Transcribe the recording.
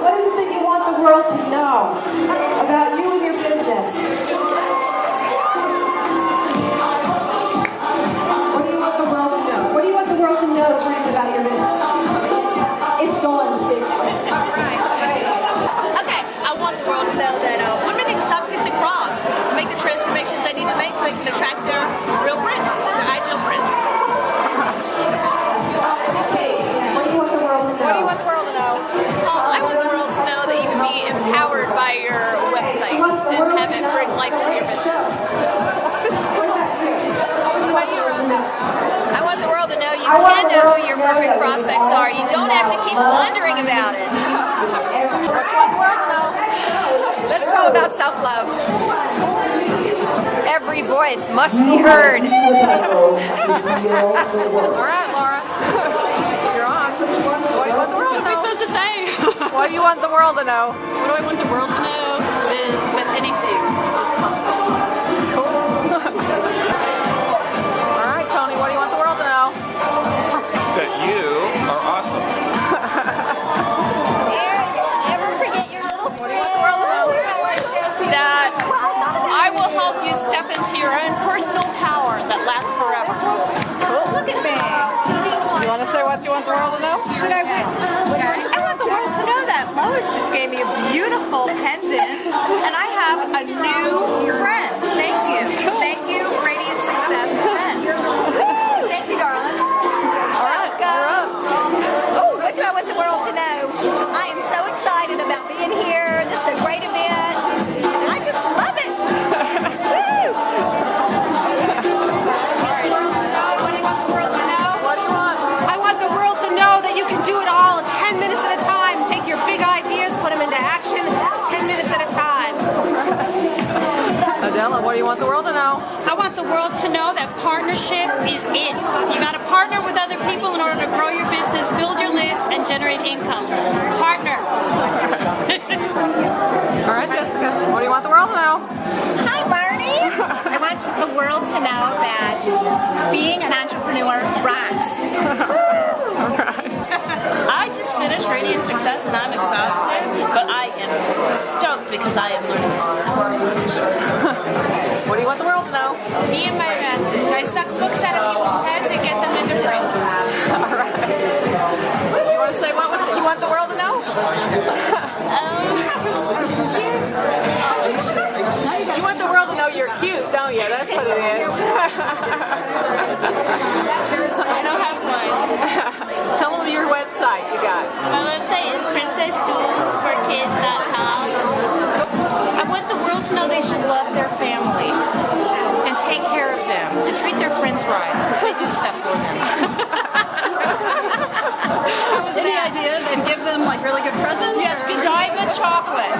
What is it that you want the world to know about you and your business? What do you want the world to know? What do you want the world to know, Teresa, about your business? It's going big. Okay, I want the world to know that women need to stop kissing frogs and make the transformations they need to make so they can attract their real prince, their ideal prince. What do you want the world to know? What do you want the world to know? I want the world to know that you can be empowered by your website and have it bring life into your business. I want the world to know you can know who your perfect prospects are. You don't have to keep wondering about it. That's all about self-love. Every voice must be heard. All right, Laura. You're on. What do you want the world to know? What are we supposed to say? What do you want the world to know? What do I want the world to know? Is that anything is possible. Cool. All right, Tony, what do you want the world to know? That you are awesome. Never forget your little What do you want the world to know? that I will help you step into your own personal power that lasts forever. Cool. Look at me. You want to say what you want the world to know? Should I win? I want the world to know that Lois just gave me a beautiful pendant and I have a new friend. Thank you. Thank you, Radiant Success Friends. Thank you, darling. Welcome. Oh, what do I want the world to know? I am so excited about being here. This is a great event. And I just love it. Woo! What do you want the world to know? What do you want? I want the world to know that you can do it all in 10 minutes at a time. Take your big ideas, put them into action 10 minutes at a time. Adela, what do you want the world to know? I want the world to know that partnership is it. You got to partner with other people in order to grow your business, build your list, and generate income. Partner. All right, Jessica, what do you want the world to know? Hi, Barney. I want the world to know that being an entrepreneur rocks. I just finished Radiant Success and I'm exhausted, but I am stoked because I am learning so much. What do you want the world to know? Me and my message. I suck books out of people's heads and get them into print. All right. You want to say what you want the world to know? You want the world to know you're cute, don't you? That's what it is. I don't have one. Tell them your website you got. My website is princessjewelsforkids.com. I want the world to know they should love their families and take care of them and treat their friends right because they do stuff for them. Any ideas? And give them like really good presents? Yes, Godiva chocolate.